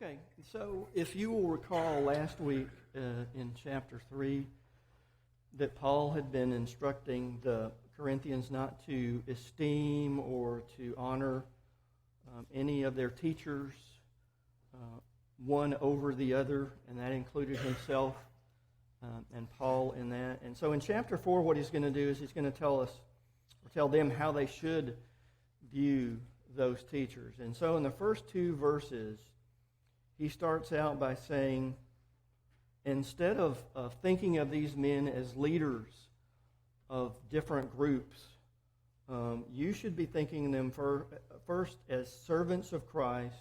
Okay, so if you will recall last week in chapter 3 that Paul had been instructing the Corinthians not to esteem or to honor any of their teachers, one over the other, and that included himself and Paul in that. And so in chapter 4, what he's going to do is he's going to tell them how they should view those teachers. And so in the first two verses, he starts out by saying, instead of thinking of these men as leaders of different groups, you should be thinking of them first as servants of Christ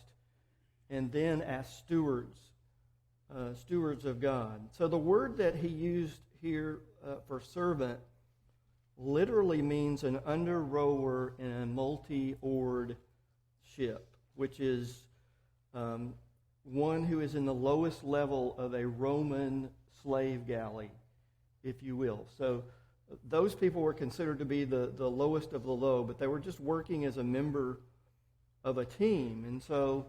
and then as stewards of God. So the word that he used here for servant literally means an under-rower in a multi-oared ship, which is one who is in the lowest level of a Roman slave galley, if you will. So those people were considered to be the lowest of the low, but they were just working as a member of a team. And so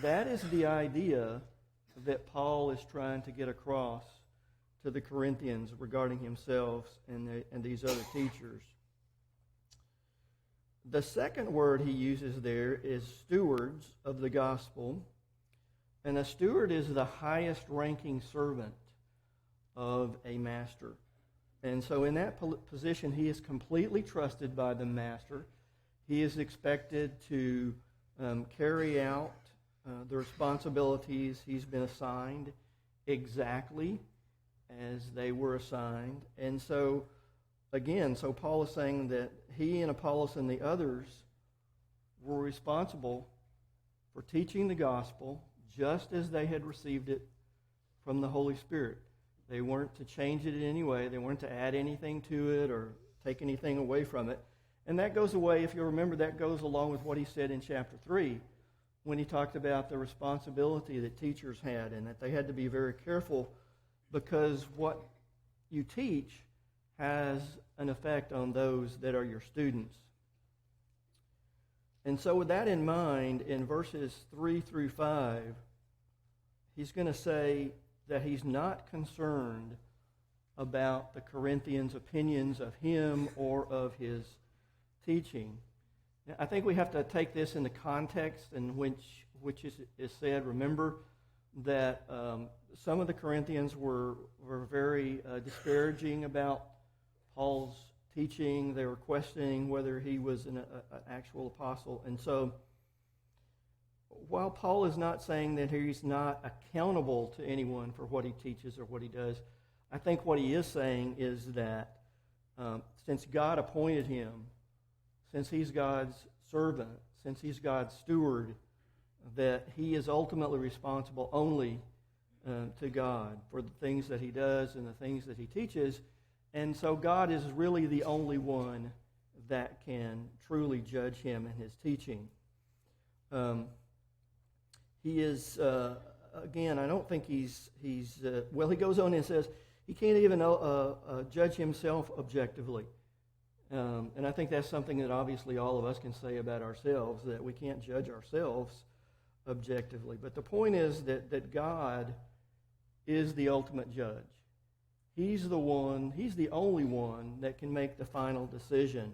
that is the idea that Paul is trying to get across to the Corinthians regarding himself and these other teachers. The second word he uses there is stewards of the gospel. And a steward is the highest ranking servant of a master. And so in that position, he is completely trusted by the master. He is expected to carry out the responsibilities he's been assigned exactly as they were assigned. And so, again, Paul is saying that he and Apollos and the others were responsible for teaching the gospel just as they had received it from the Holy Spirit. They weren't to change it in any way. They weren't to add anything to it or take anything away from it. And that goes away, if you remember, that goes along with what he said in chapter 3 when he talked about the responsibility that teachers had and that they had to be very careful because what you teach has an effect on those that are your students. And so with that in mind, in verses 3 through 5, he's going to say that he's not concerned about the Corinthians' opinions of him or of his teaching. Now, I think we have to take this in the context in which is said. Remember that some of the Corinthians were very disparaging about Paul's teaching. They were questioning whether he was an actual apostle. And so while Paul is not saying that he's not accountable to anyone for what he teaches or what he does, I think what he is saying is that since God appointed him, since he's God's servant, since he's God's steward, that he is ultimately responsible only to God for the things that he does and the things that he teaches. And so God is really the only one that can truly judge him in his teaching. He is, again, I don't think he's he goes on and says he can't even judge himself objectively. And I think that's something that obviously all of us can say about ourselves, that we can't judge ourselves objectively. But the point is that God is the ultimate judge. He's the only one that can make the final decision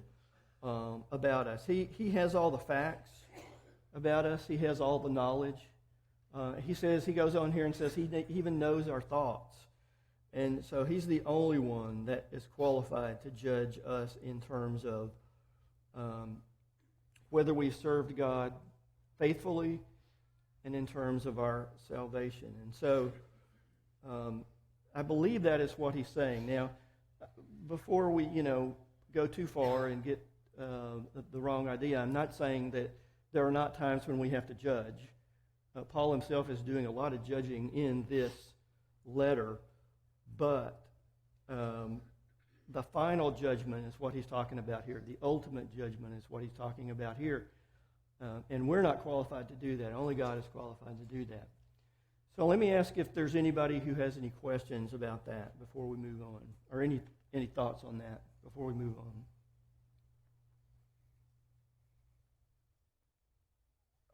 about us. He has all the facts about us. He has all the knowledge. He goes on here and says he even knows our thoughts. And so he's the only one that is qualified to judge us in terms of whether we served God faithfully and in terms of our salvation. And so I believe that is what he's saying. Now, before we, go too far and get the wrong idea, I'm not saying that there are not times when we have to judge. Paul himself is doing a lot of judging in this letter, but the final judgment is what he's talking about here. The ultimate judgment is what he's talking about here. And we're not qualified to do that. Only God is qualified to do that. So let me ask if there's anybody who has any questions about that before we move on, or any thoughts on that before we move on.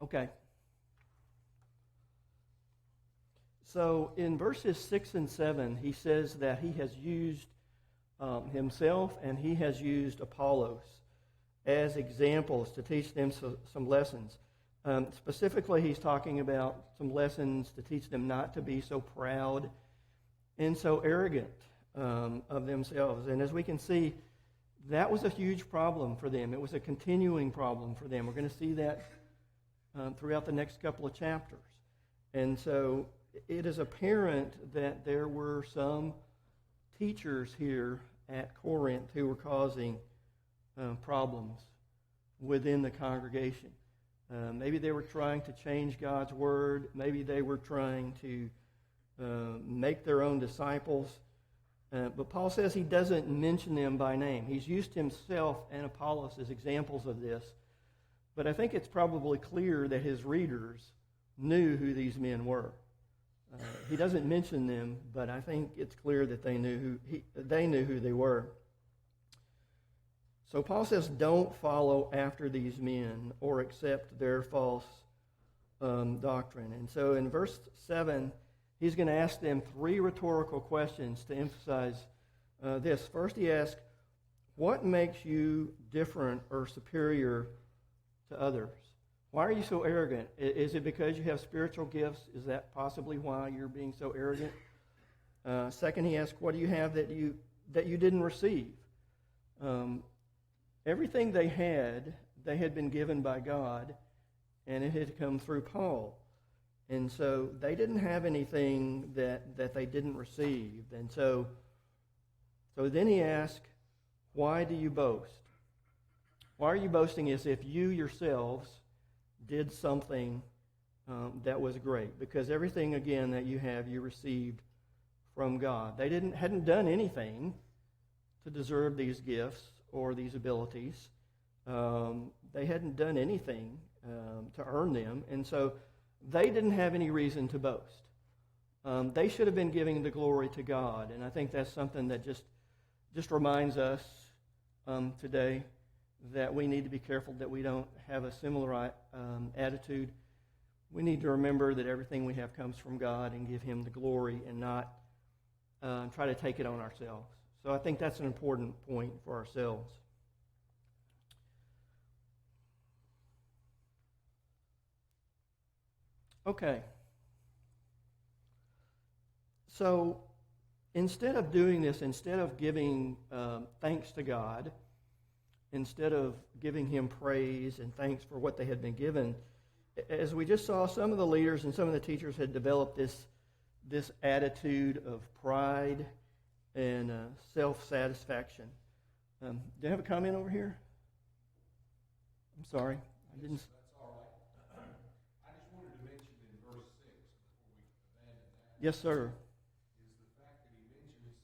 Okay. So in verses 6 and 7, he says that he has used himself and he has used Apollos as examples to teach them some lessons. Specifically, he's talking about some lessons to teach them not to be so proud and so arrogant of themselves. And as we can see, that was a huge problem for them. It was a continuing problem for them. We're going to see that throughout the next couple of chapters. And so it is apparent that there were some teachers here at Corinth who were causing problems within the congregation. Maybe they were trying to change God's word. Maybe they were trying to make their own disciples. But Paul says he doesn't mention them by name. He's used himself and Apollos as examples of this. But I think it's probably clear that his readers knew who these men were. He doesn't mention them, but I think it's clear that they knew who they were. So Paul says, don't follow after these men or accept their false doctrine. And so in verse 7, he's going to ask them 3 rhetorical questions to emphasize this. First, he asks, what makes you different or superior to others? Why are you so arrogant? Is it because you have spiritual gifts? Is that possibly why you're being so arrogant? Second, he asks, what do you have that you didn't receive? Everything they had been given by God, and it had come through Paul. And so they didn't have anything that they didn't receive. And so then he asks, why do you boast? Why are you boasting as if you yourselves did something that was great? Because everything, again, that you have, you received from God. They hadn't done anything to deserve these gifts or these abilities. They hadn't done anything to earn them, and so they didn't have any reason to boast. They should have been giving the glory to God, and I think that's something that just reminds us today that we need to be careful that we don't have a similar attitude. We need to remember that everything we have comes from God and give Him the glory and not try to take it on ourselves. So I think that's an important point for ourselves. Okay. So instead of doing this, instead of giving thanks to God, instead of giving Him praise and thanks for what they had been given, as we just saw, some of the leaders and some of the teachers had developed this attitude of pride and self-satisfaction. Do you have a comment over here? I'm sorry. I didn't. That's all right. I just wanted to mention in verse 6, before we abandon that. Yes, sir. Is the fact that he mentions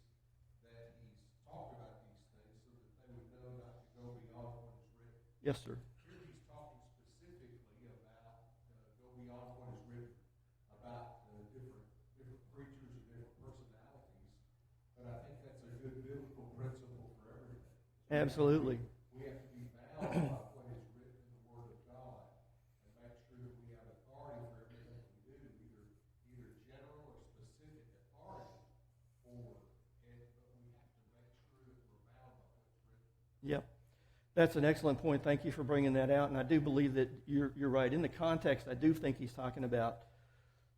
that he's talked about these things so that they would know not to go beyond what is written. Yes, sir. Here he's talking specifically about go beyond what is written about different preachers and different personalities. But I think that's a good biblical principle for everything. Absolutely. We have to be bound by what is written in the Word of God and make sure that we have authority for everything we do, either general or specific authority for it, but we have to make sure that we're bound by what's written. Yep. That's an excellent point. Thank you for bringing that out. And I do believe that you're right. In the context, I do think he's talking about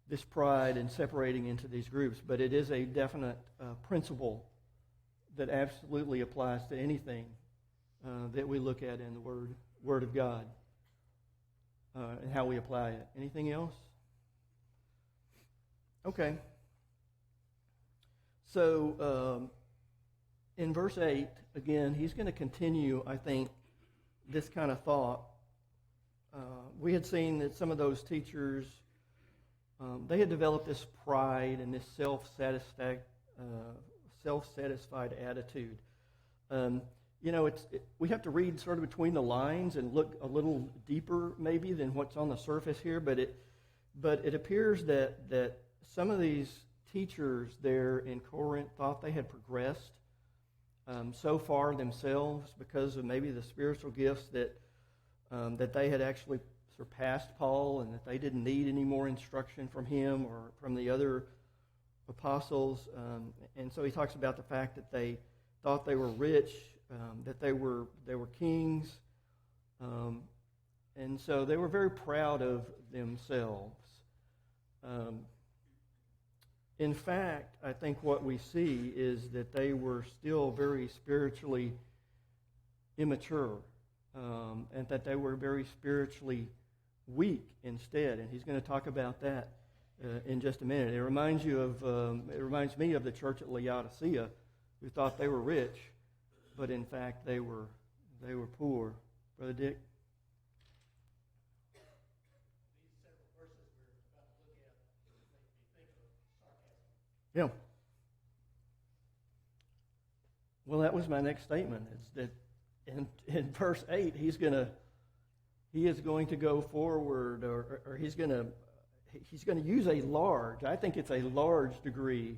this pride and separating into these groups, but it is a definite principle that absolutely applies to anything that we look at in the Word of God and how we apply it. Anything else? Okay. So in verse 8, again, he's going to continue, I think, this kind of thought. We had seen that some of those teachers, they had developed this pride and this self-satisfied attitude. We have to read sort of between the lines and look a little deeper maybe than what's on the surface here, but it appears that some of these teachers there in Corinth thought they had progressed so far themselves because of maybe the spiritual gifts that they had actually surpassed Paul and that they didn't need any more instruction from him or from the other apostles, and so he talks about the fact that they thought they were rich, that they were kings, and so they were very proud of themselves. In fact, I think what we see is that they were still very spiritually immature, and that they were very spiritually weak instead. And he's going to talk about that in just a minute. It reminds me of the church at Laodicea, who thought they were rich, but in fact they were poor. Brother Dick. Yeah. Well, that was my next statement. It's that in verse 8, he is going to go forward, or he's going to use a large, I think it's a large degree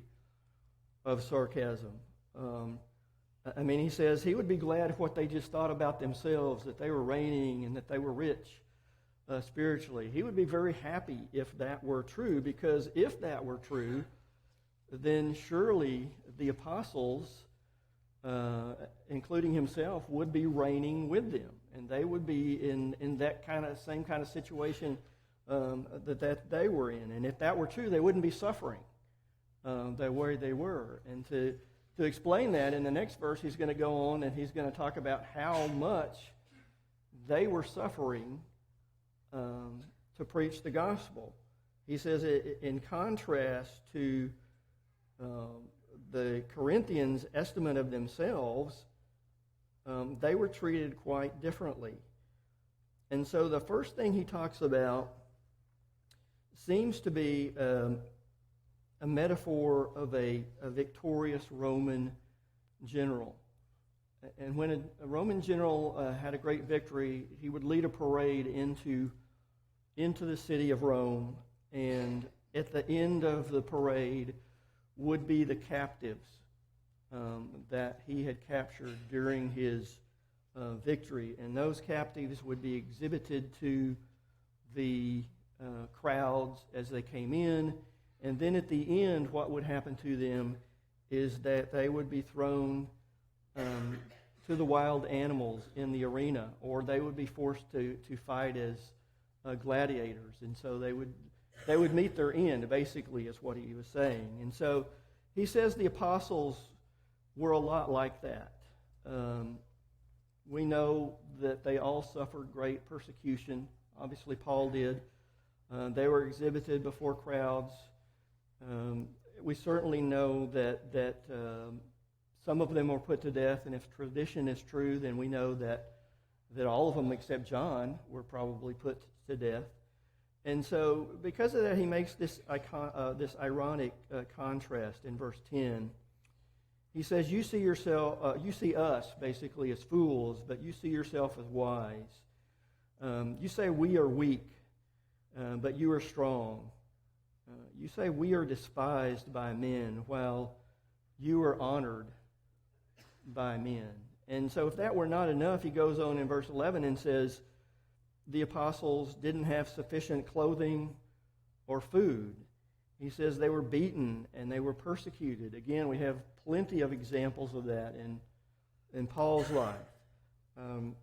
of sarcasm. He says he would be glad if what they just thought about themselves, that they were reigning and that they were rich spiritually. He would be very happy if that were true, because if that were true, then surely the apostles, including himself, would be reigning with them, and they would be in that same kind of situation that they were in. And if that were true, they wouldn't be suffering the way they were. And to explain that, in the next verse, he's going to go on and he's going to talk about how much they were suffering to preach the gospel. He says, in contrast to the Corinthians' estimate of themselves, they were treated quite differently. And so the first thing he talks about seems to be a metaphor of a victorious Roman general. And when a Roman general had a great victory, he would lead a parade into the city of Rome, and at the end of the parade would be the captives that he had captured during his victory. And those captives would be exhibited to the crowds as they came in. And then at the end, what would happen to them is that they would be thrown to the wild animals in the arena, or they would be forced to fight as gladiators. And so they would meet their end, basically, is what he was saying. And so he says the apostles were a lot like that. We know that they all suffered great persecution. Obviously, Paul did. They were exhibited before crowds. We certainly know that some of them were put to death, and if tradition is true, then we know that all of them except John were probably put to death. And so, because of that, he makes this ironic contrast in verse 10. He says, "You see us basically as fools, but you see yourself as wise. You say we are weak, but you are strong. You say we are despised by men, while you are honored by men." And so, if that were not enough, he goes on in verse 11 and says, the apostles didn't have sufficient clothing or food. He says they were beaten and they were persecuted. Again, we have plenty of examples of that in Paul's life.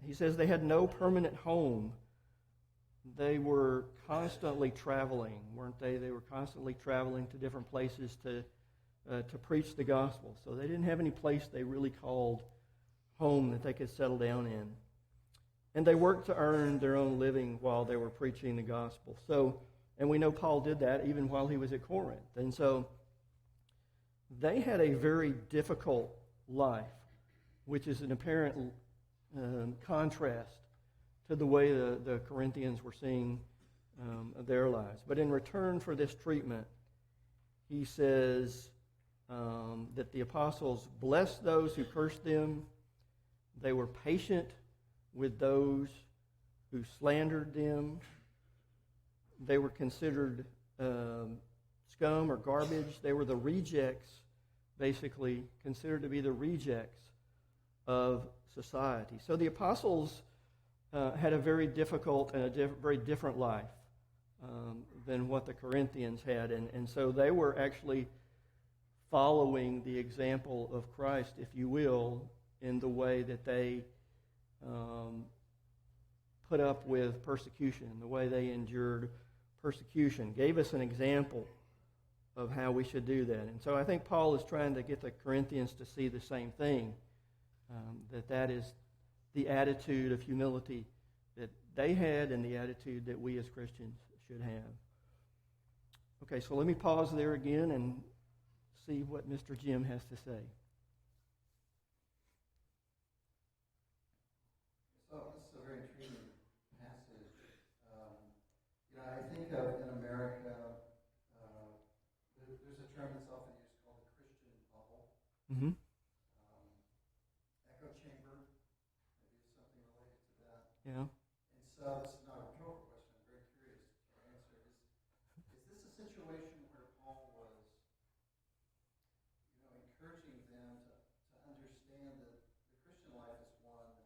He says they had no permanent home. They were constantly traveling, weren't they? They were constantly traveling to different places to preach the gospel. So they didn't have any place they really called home that they could settle down in. And they worked to earn their own living while they were preaching the gospel. So, and we know Paul did that even while he was at Corinth. And so they had a very difficult life, which is an apparent contrast to the way the Corinthians were seeing their lives. But in return for this treatment, he says that the apostles blessed those who cursed them. They were patient with those who slandered them. They were considered scum or garbage. They were the rejects, basically, considered to be the rejects of society. So the apostles had a very difficult and very different life than what the Corinthians had. And so they were actually following the example of Christ, if you will, in the way that they put up with persecution, the way they endured persecution, gave us an example of how we should do that. And so I think Paul is trying to get the Corinthians to see the same thing, that is the attitude of humility that they had and the attitude that we as Christians should have. Okay, so let me pause there again and see what Mr. Jim has to say. So this is a very intriguing passage. I think of in America, there's a term that's often used called the Christian bubble. Mm-hmm. Echo chamber, maybe something related to that. Yeah. And so this is not a rhetorical question. I'm very curious to answer. Is this a situation where Paul was, encouraging them to understand that the Christian life is one of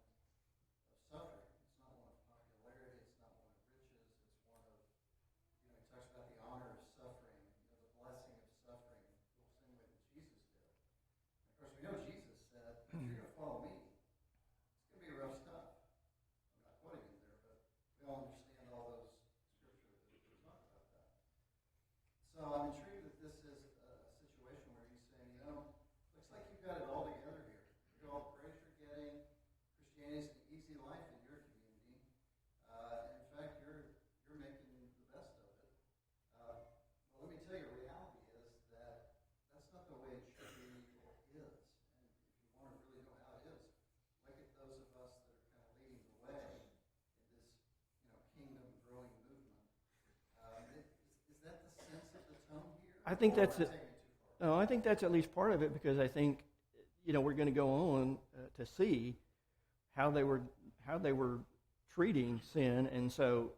suffering? It's not one of popularity. It's not one of riches. It's one of, he talks about the honor of suffering, the blessing of suffering, the same way that Jesus did. And of course, we know Jesus said, if you're going to follow me, it's going to be rough stuff. I'm not quoting him there, but we all understand all those scriptures that talk about that. So I'm intrigued that this is a situation where he's saying, looks like you've got it all together here. Look at all the praise you're getting. Christianity is an easy life in your community. In fact, you're making the best of it. Well, let me tell you, reality is that that's not the way it should be or is. And if you want to really know how it is, look at those of us that are kind of leading the way in this, kingdom growing movement. Is that the sense of the tone here? I think Or that's am I it. taking it too far? No, I think that's at least part of it, because I think, we're going to go on to see how they were treating sin, and so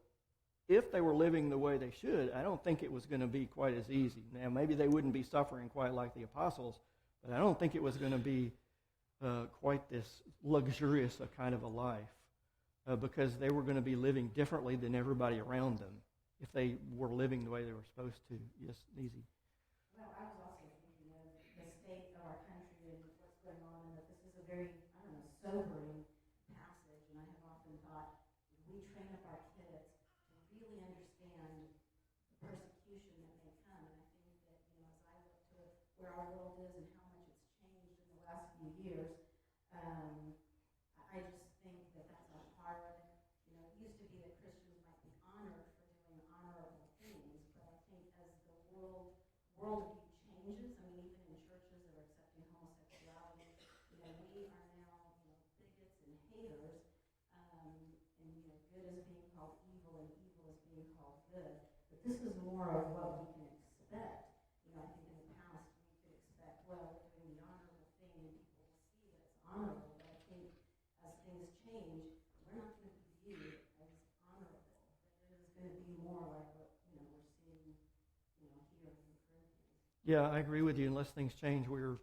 if they were living the way they should, I don't think it was going to be quite as easy. Now, maybe they wouldn't be suffering quite like the apostles, but I don't think it was going to be quite this luxurious a kind of a life, because they were going to be living differently than everybody around them if they were living the way they were supposed to. Yes, easy. Well, I was also thinking of the state of our country and what's going on, and that this is a very, sobering passage. And I have often thought, we train up our kids to really understand the persecution that may come. And I think that, as I look to where our world is and how much it's changed in the last few years, I just think that that's a hard, it used to be that Christians might be honored for doing honorable things, but I think as the worldview changes, even in churches that are accepting homosexuality, we are now, bigots and haters, and, good is being called evil and evil is being called good. But this is more of what we can expect. I think in the past we could expect, well, we're doing the honorable thing and people will see that it's honorable. But I think as things change, we're not going to be viewed as honorable. That it is going to be more like what, we're seeing, here in Corinthians. Yeah, I agree with you. Unless things change, we're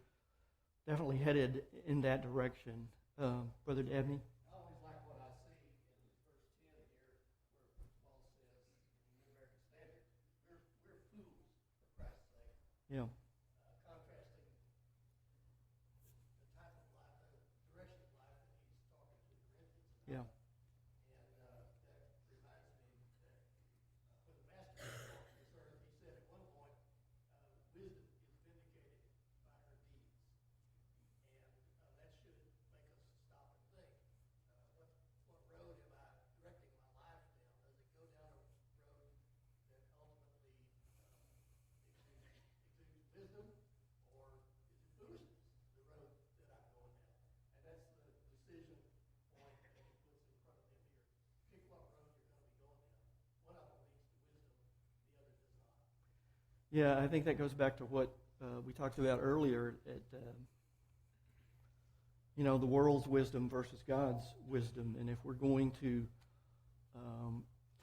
definitely headed in that direction. Brother Dabney? I always like what I see in verse 10 here, where Paul says, in the New American Standard, we're fools for Christ's sake. Yeah. Contrasting the type of life, the direction of life that he's talking to the Corinthians about. Yeah. And that reminds me that when the Master walked this earth, he said at one point, wisdom is vindicated by her deeds. And that should make us stop and think, what road am I directing my life down? Does it go down a road that ultimately exudes wisdom, or is it foolishness, the road that I'm going down? And that's the decision point that he puts in front of them here. Pick what road you're going to be going down. One of them leads to wisdom, the other does not. Yeah, I think that goes back to what we talked about earlier at, the world's wisdom versus God's wisdom. And if we're going to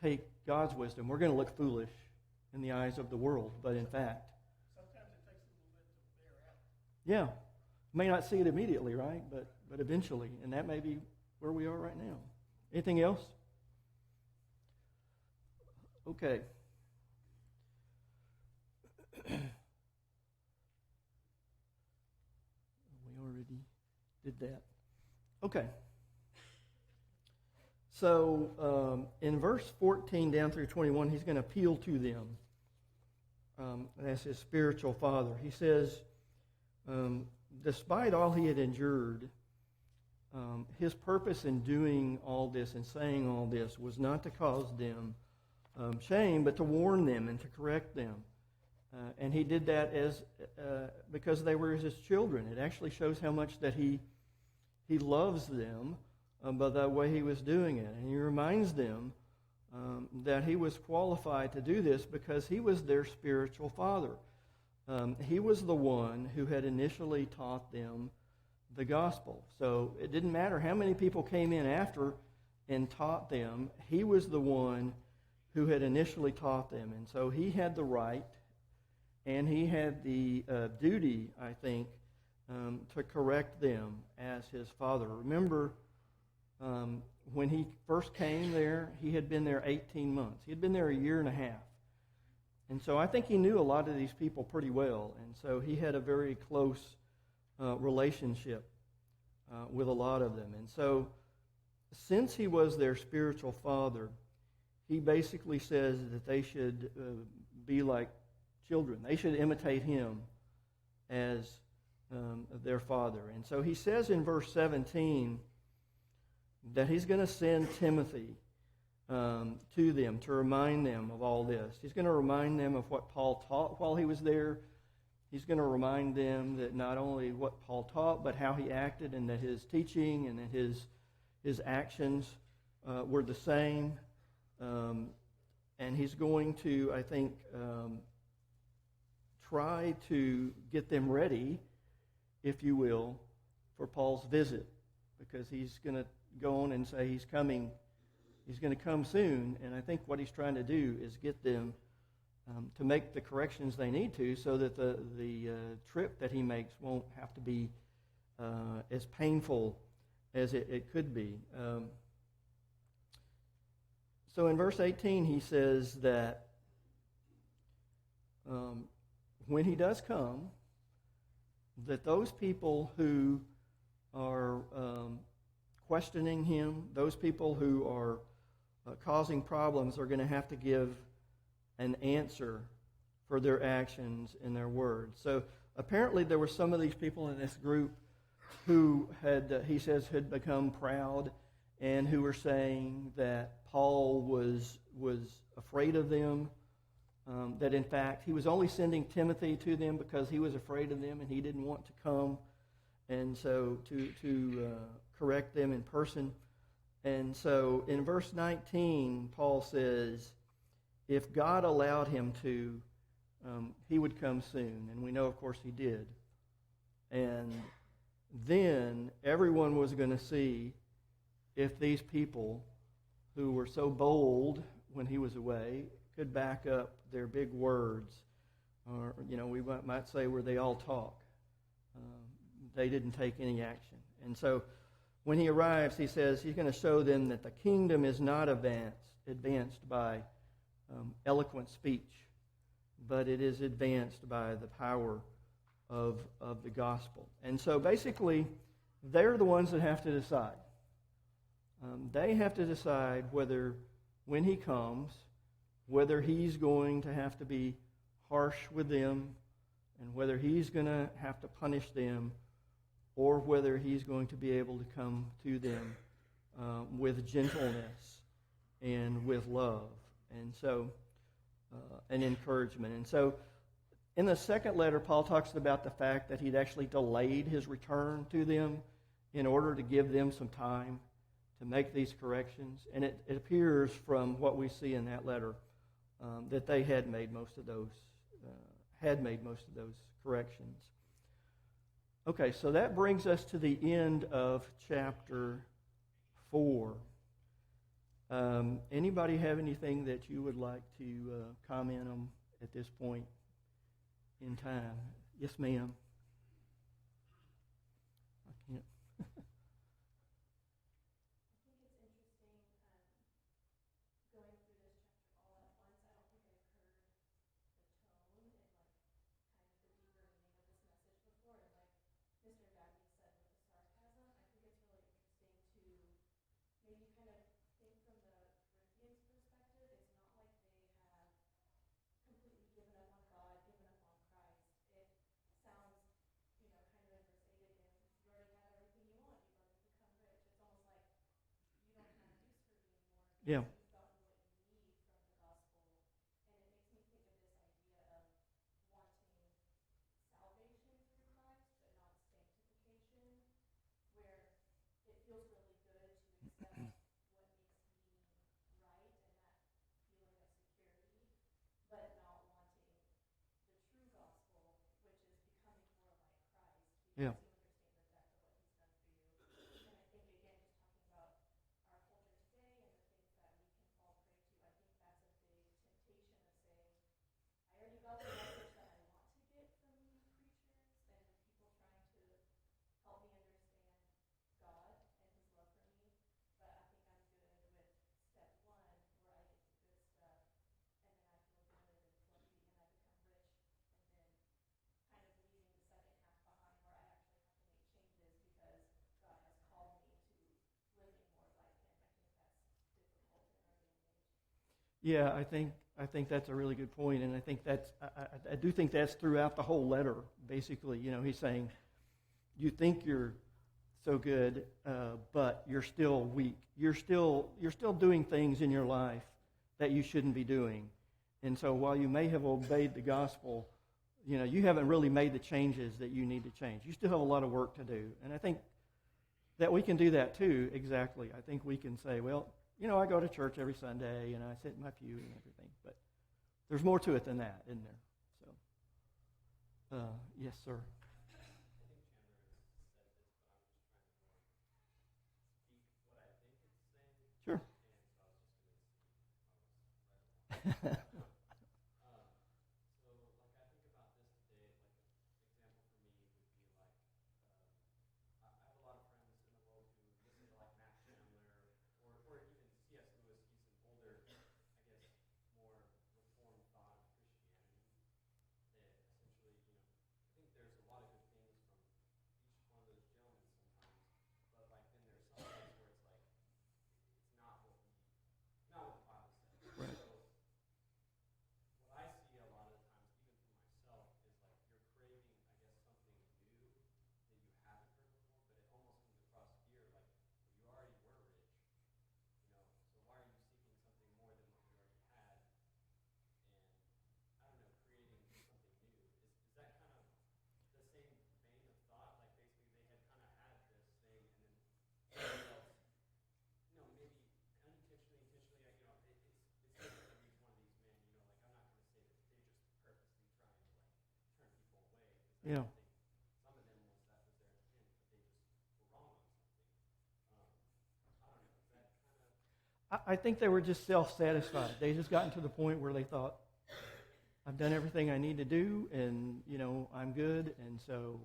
take God's wisdom, we're going to look foolish in the eyes of the world. But in fact, Sometimes it takes a little bit to bear out. yeah, may not see it immediately, right? But eventually. And that may be where we are right now. Anything else? Okay. did that. Okay. So in verse 14 down through 21, he's going to appeal to them as his spiritual father. He says, despite all he had endured, his purpose in doing all this and saying all this was not to cause them shame, but to warn them and to correct them. And he did that because they were his children. It actually shows how much that he loves them by the way he was doing it. And he reminds them that he was qualified to do this because he was their spiritual father. He was the one who had initially taught them the gospel. So it didn't matter how many people came in after and taught them. He was the one who had initially taught them. And so he had the right and he had the duty, I think, to correct them as his father. Remember, when he first came there, he had been there 18 months. He had been there a year and a half. And so I think he knew a lot of these people pretty well. And so he had a very close relationship with a lot of them. And so since he was their spiritual father, he basically says that they should be like children. They should imitate him as their father. And so he says in verse 17 that he's going to send Timothy to them to remind them of all this. He's going to remind them of what Paul taught while he was there. He's going to remind them that not only what Paul taught, but how he acted, and that his teaching and that his actions were the same. And he's going to, I think, try to get them ready, if you will, for Paul's visit, because he's going to go on and say he's coming. He's going to come soon, and I think what he's trying to do is get them to make the corrections they need to, so that the trip that he makes won't have to be as painful as it could be. So in verse 18 he says that when he does come, that those people who are questioning him, those people who are causing problems, are going to have to give an answer for their actions and their words. So apparently there were some of these people in this group who had, he says, had become proud, and who were saying that Paul was afraid of them, that in fact he was only sending Timothy to them because he was afraid of them and he didn't want to come, and so to correct them in person. And so in verse 19, Paul says, if God allowed him to, he would come soon. And we know, of course, he did. And then everyone was going to see if these people who were so bold when he was away could back up their big words. Or, we might say where they all talk. They didn't take any action. And so when he arrives, he says he's going to show them that the kingdom is not advanced by eloquent speech, but it is advanced by the power of the gospel. And so basically, they're the ones that have to decide. They have to decide whether, when he comes, whether he's going to have to be harsh with them, and whether he's going to have to punish them, or whether he's going to be able to come to them with gentleness and with love, and so and encouragement. And so in the second letter, Paul talks about the fact that he'd actually delayed his return to them in order to give them some time to make these corrections. And it appears from what we see in that letter that they had made most of those corrections. Okay, so that brings us to the end of chapter 4. Anybody have anything that you would like to comment on at this point in time? Yes, ma'am. I can't. Mr. Gagne said with the sarcasm, Yeah. You've gotten what you need from the gospel. And it makes me think of this idea of wanting salvation through Christ, but not sanctification, where it feels really good to accept what makes me right and that feeling of security, but not wanting the true gospel, which is becoming more like Christ, Yeah. because you understand the depth of what he's done for you. And I think, again, just talking about our culture today and the things that we can fall prey to, I think that's a big temptation of saying, I already got the message that I want to get from preachers and people trying to help me understand God and his love for me, but I think I'm good with step one, where I get the good stuff, and then I feel good and fluffy, and I become rich, and then kind of leaving the second half behind, where I actually have to make changes because God has called me to living more like him. I think that's difficult in our day and age. Yeah, I think that's a really good point, and I think I do think that's throughout the whole letter. Basically, he's saying, you think you're so good, but you're still weak. You're still doing things in your life that you shouldn't be doing, and so while you may have obeyed the gospel, you haven't really made the changes that you need to change. You still have a lot of work to do, and I think that we can do that too. Exactly. I think we can say, well, I go to church every Sunday and I sit in my pew and everything, but there's more to it than that, isn't there? So, yes, sir. I think Chandler has said this, but I'm just trying to more speak what I think it's saying. Sure. And so I was just going to see if I was right or wrong. So, like, I think about this today, like, an example for me would be like, I have a lot of friends in the world who listen to like McCasland or even C.S. Lewis. He's an older, I guess, more reformed thought of Christianity that essentially, I think there's a lot of good things from each one of those gentlemen sometimes, but like then there's some things where it's like it's not what the Bible says. Right. So what I see a lot of the times, even for myself, is like you're craving, I guess, something new that you haven't heard before, but it almost comes across here like, well, you already were rich, so why are you seeking something more than what you already had? And I don't know, creating something new. Is that kind of the same vein of thought? Like basically they had kind of had this thing, and then somebody else, maybe unintentionally, intentionally, it's different in each one of these men. Like I'm not going to say that they're just purposely trying to like turn people away, because I Yeah. don't think some of them that was their intent, but they just were wrong on something. I don't know. Is that kind of I think they were just self-satisfied. They just gotten to the point where they thought, I've done everything I need to do, and, I'm good, and so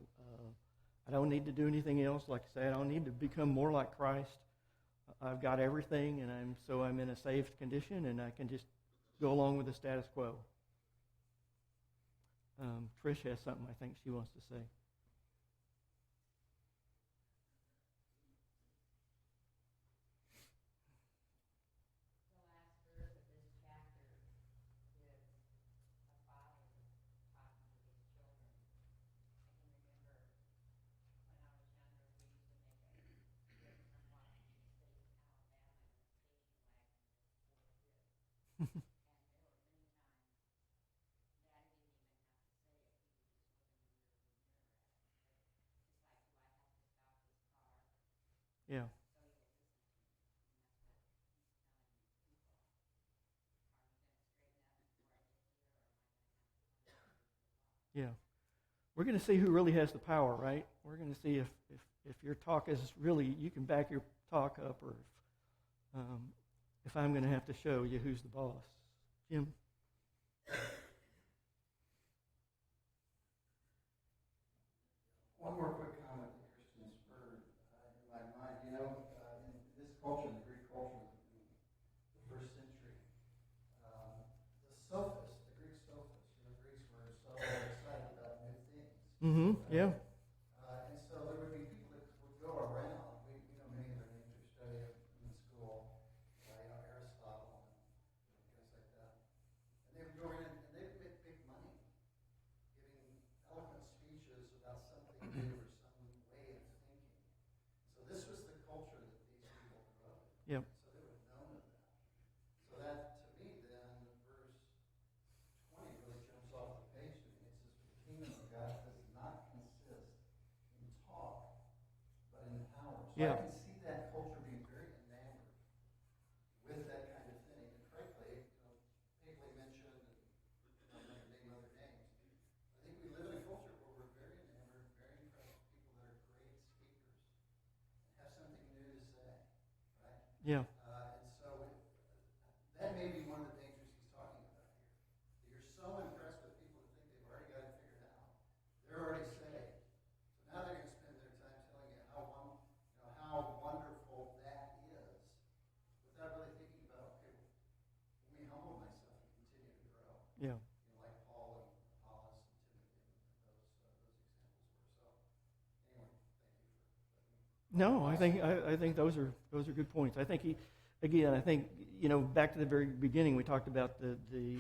I don't need to do anything else. Like I say, I don't need to become more like Christ. I've got everything, and I'm in a saved condition, and I can just go along with the status quo. Trish has something I think she wants to say. The last verse of this chapter is a father talking to his children. I can remember when I was younger, we used to make a trip from Washington State to Alabama in a station wagon with 4 kids. And there were many times Daddy didn't even have to say it. He would just look in the rearview mirror at us. But it's like, do I have to stop this car Yeah. so you'll listen to me? And that's what he's telling these people. Are you going to straighten up before I get here, or am I going to have to run over you to the car? Yeah. We're going to see who really has the power, right? We're going to see if your talk is really, you can back your talk up, or if I'm going to have to show you who's the boss. Jim? One more quick comment that Christian spurred in my mind. In this culture, the Greek culture in the first century, the sophists, the Greek sophists, Greeks were so excited about new things. Mm-hmm. Yeah. And so there would be people that would go around. Many of their names are studied in school. Aristotle and guys like that. And they would go around and they would make big money giving eloquent speeches about something new or some way of thinking. So this was the culture that these people grew up in. Yep. So they would have known of that. Yeah. I can see that culture being very enamored with that kind of thing. And frankly, Higley mentioned, and I'm not going to name other names, I think we live in a culture where we're very enamored, very impressed with people that are great speakers and have something new to say, right? Yeah. And so that may be one of the dangers he's talking about here. That you're so impressed with people that think they've already got it figured out. They're already saved. So now they're going to spend their time telling you how wonderful that is, without really thinking about, okay, let me humble myself and continue to grow. Yeah. Like Paul and Apollos and Timothy and those examples were. So anyway, thank you for letting me. No, I think those are good points. I think back to the very beginning, we talked about the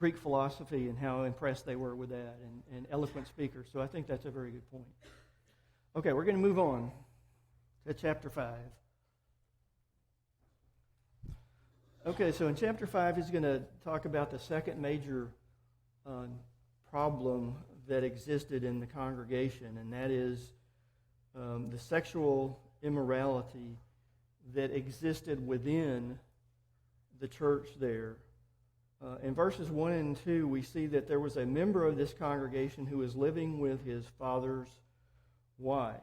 Greek philosophy and how impressed they were with that, and eloquent speakers. So I think that's a very good point. Okay, we're going to move on to chapter 5. Okay, so in chapter 5, he's going to talk about the second major problem that existed in the congregation, and that is the sexual immorality that existed within the church there. In verses 1 and 2, we see that there was a member of this congregation who was living with his father's wife.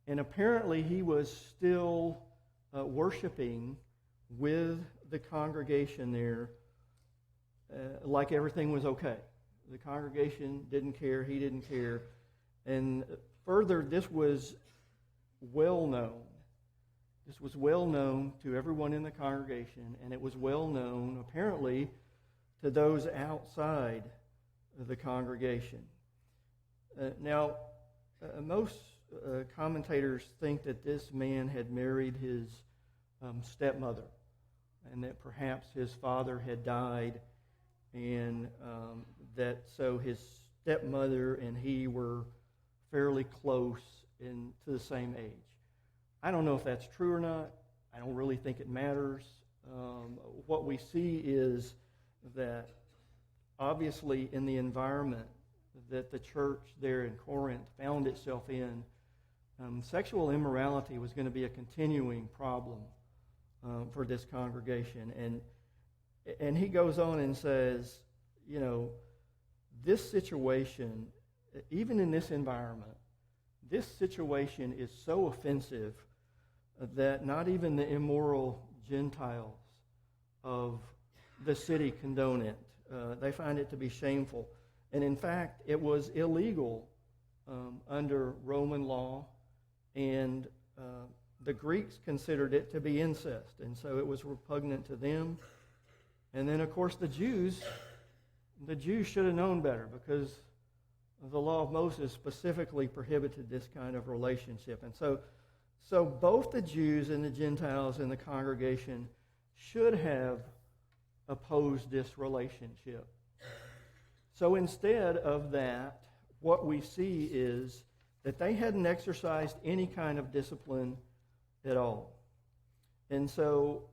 And apparently he was still worshiping with the congregation there like everything was okay. The congregation didn't care, he didn't care. And further, this was well known. This was well known to everyone in the congregation, and it was well known, apparently, to those outside of the congregation. Most commentators think that this man had married his stepmother, and that perhaps his father had died, and that so his stepmother and he were fairly close to the same age. I don't know if that's true or not. I don't really think it matters. What we see is that obviously in the environment that the church there in Corinth found itself in, sexual immorality was going to be a continuing problem for this congregation. And he goes on and says, this situation, even in this environment, this situation is so offensive that not even the immoral Gentiles of the city condone it. They find it to be shameful. And in fact, it was illegal under Roman law, and the Greeks considered it to be incest, and so it was repugnant to them. And then, of course, the Jews should have known better, because the law of Moses specifically prohibited this kind of relationship. And so both the Jews and the Gentiles in the congregation should have opposed this relationship. So instead of that, what we see is that they hadn't exercised any kind of discipline at all. And so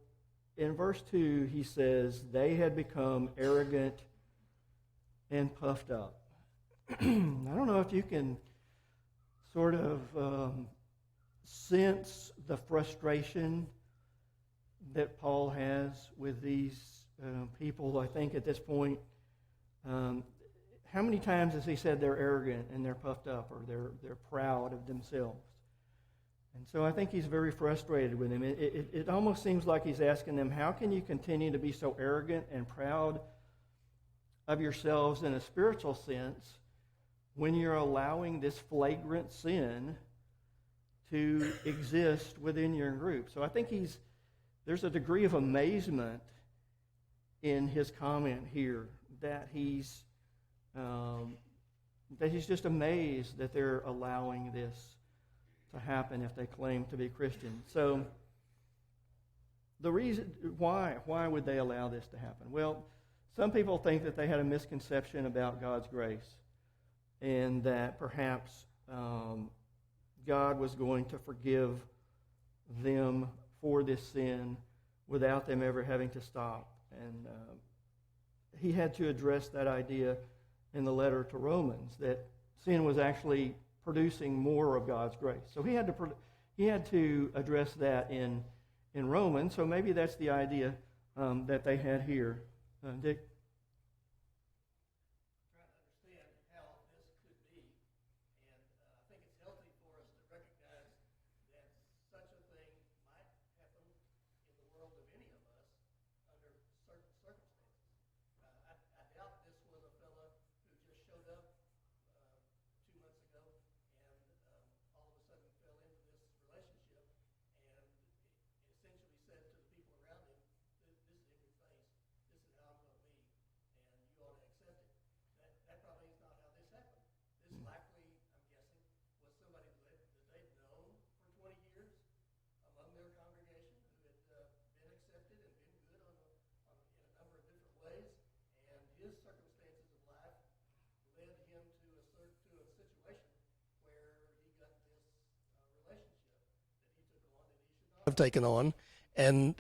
in verse 2, he says, they had become arrogant and puffed up. I don't know if you can sort of sense the frustration that Paul has with these people. I think at this point, how many times has he said they're arrogant and they're puffed up, or they're proud of themselves? And so I think he's very frustrated with them. It almost seems like he's asking them, how can you continue to be so arrogant and proud of yourselves in a spiritual sense when you're allowing this flagrant sin to exist within your group? So I think there's a degree of amazement in his comment here, that he's just amazed that they're allowing this to happen if they claim to be Christian. So the reason why would they allow this to happen? Well, some people think that they had a misconception about God's grace, and that perhaps God was going to forgive them for this sin without them ever having to stop. And he had to address that idea in the letter to Romans, that sin was actually producing more of God's grace. So he had to address that in Romans. So maybe that's the idea that they had here. Dick? Trying to understand how this could be, and I think it's healthy for us to recognize that such a thing might happen in the world of any of us under certain circumstances. I doubt this was a fella who just showed up 2 months ago and all of a sudden fell into this relationship and essentially said to the people around him, "This is in your face. This is how I'm going to be, and you ought to accept it." That probably is not how this happened. This likely, I'm guessing, was somebody that they'd known for 20 years among their congregation who had been accepted and been good in a number of different ways, and his circumstances of life led him to a situation where he got this relationship that he took on that he should not have taken on, and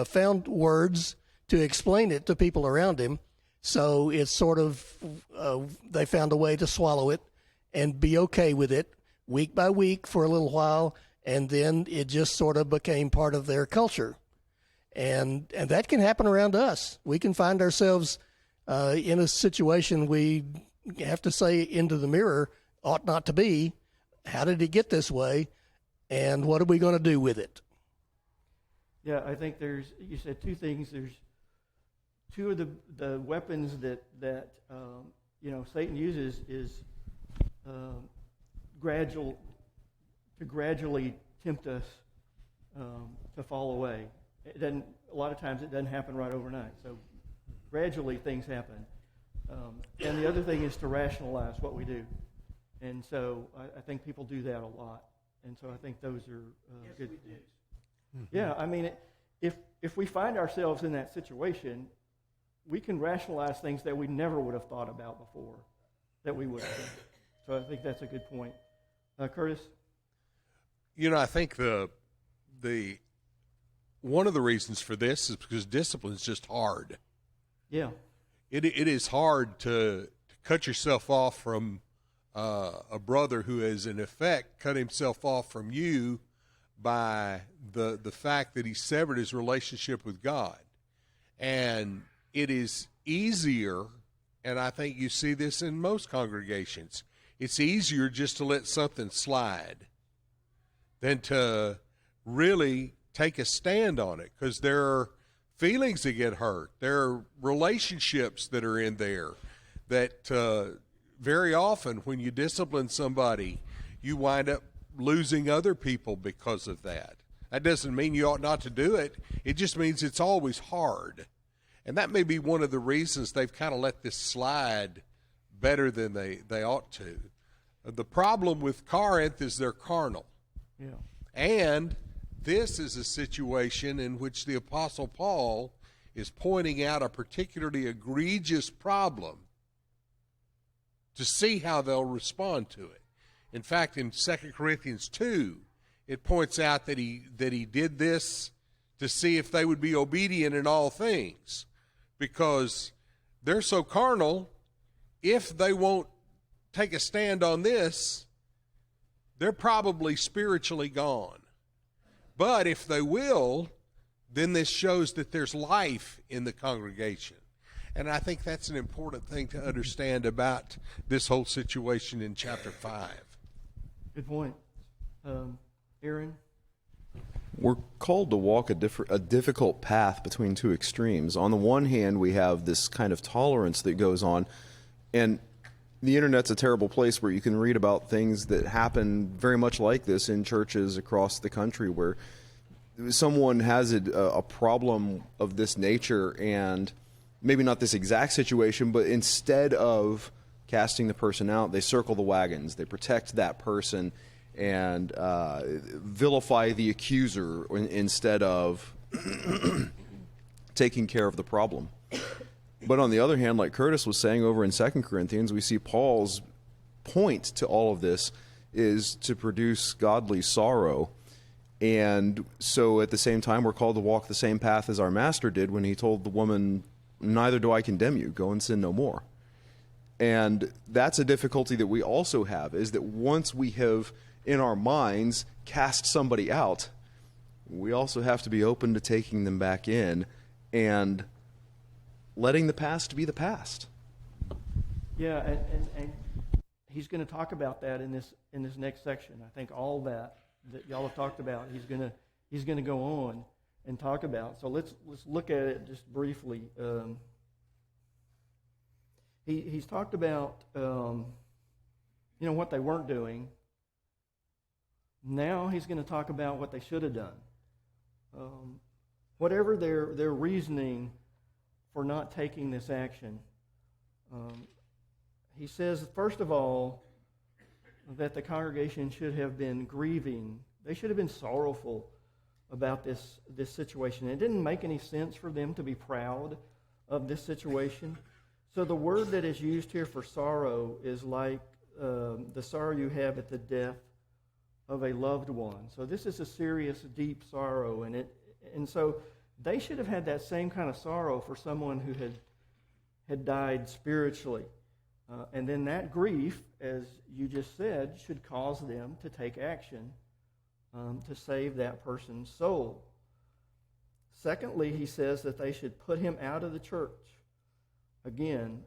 found words to explain it to people around him. So it's sort of they found a way to swallow it and be okay with it week by week for a little while, and then it just sort of became part of their culture. And that can happen around us. We can find ourselves in a situation we have to say into the mirror, ought not to be. How did it get this way? And what are we going to do with it? Yeah, I think you said two things. There's two of the weapons that Satan uses is gradually tempt us to fall away. A lot of times it doesn't happen right overnight. So gradually things happen. And the other thing is to rationalize what we do. And so I think people do that a lot. And so I think those are good things. Mm-hmm. Yeah, I mean, if we find ourselves in that situation, we can rationalize things that we never would have thought about before that we would have. So I think that's a good point. Curtis? I think the one of the reasons for this is because discipline is just hard. Yeah. It is hard to cut yourself off from a brother who has, in effect, cut himself off from you by the fact that he severed his relationship with God. And it is easier, and I think you see this in most congregations, it's easier just to let something slide than to really take a stand on it, because there are feelings that get hurt. There are relationships that are in there that very often when you discipline somebody, you wind up losing other people because of that. That doesn't mean you ought not to do it. It just means it's always hard. And that may be one of the reasons they've kind of let this slide better than they ought to. The problem with Corinth is they're carnal. Yeah. And this is a situation in which the Apostle Paul is pointing out a particularly egregious problem to see how they'll respond to it. In fact, in 2 Corinthians 2, it points out that he did this to see if they would be obedient in all things, because they're so carnal. If they won't take a stand on this, they're probably spiritually gone. But if they will, then this shows that there's life in the congregation. And I think that's an important thing to understand about this whole situation in chapter 5. Good point. Aaron? We're called to walk a difficult path between two extremes. On the one hand, we have this kind of tolerance that goes on, and the internet's a terrible place where you can read about things that happen very much like this in churches across the country, where someone has a problem of this nature, and maybe not this exact situation, but instead of casting the person out, they circle the wagons. They protect that person and vilify the accuser instead of taking care of the problem. But on the other hand, like Curtis was saying over in 2 Corinthians, we see Paul's point to all of this is to produce godly sorrow. And so at the same time, we're called to walk the same path as our master did when he told the woman, "Neither do I condemn you. Go and sin no more." And that's a difficulty that we also have, is that once we have, in our minds, cast somebody out, we also have to be open to taking them back in and letting the past be the past. Yeah, and he's going to talk about that in this next section. I think all that y'all have talked about, he's going to go on and talk about. So let's look at it just briefly. He's talked about what they weren't doing. Now he's going to talk about what they should have done. Whatever their reasoning for not taking this action, he says, first of all, that the congregation should have been grieving. They should have been sorrowful about this situation. It didn't make any sense for them to be proud of this situation. So the word that is used here for sorrow is like the sorrow you have at the death of a loved one. So this is a serious, deep sorrow, and so they should have had that same kind of sorrow for someone who had died spiritually. And then that grief, as you just said, should cause them to take action to save that person's soul. Secondly, he says that they should put him out of the church, again,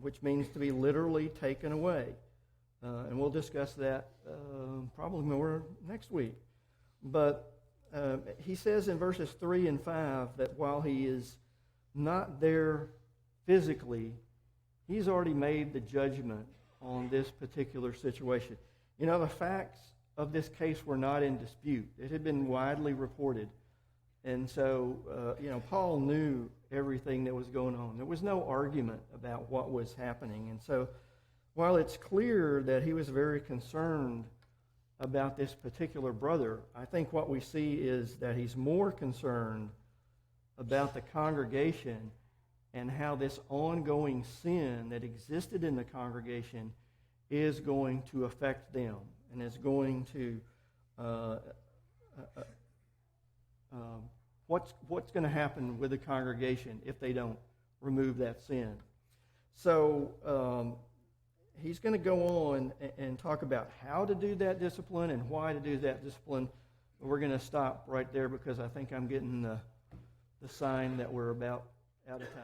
which means to be literally taken away. And we'll discuss that probably more next week. But he says in verses 3 and 5 that while he is not there physically, he's already made the judgment on this particular situation. The facts of this case were not in dispute. It had been widely reported. And so, Paul knew everything that was going on. There was no argument about what was happening. And so, while it's clear that he was very concerned about this particular brother, I think what we see is that he's more concerned about the congregation and how this ongoing sin that existed in the congregation is going to affect them and is going to what's going to happen with the congregation if they don't remove that sin. So he's going to go on and talk about how to do that discipline and why to do that discipline. We're going to stop right there because I think I'm getting the sign that we're about out of time.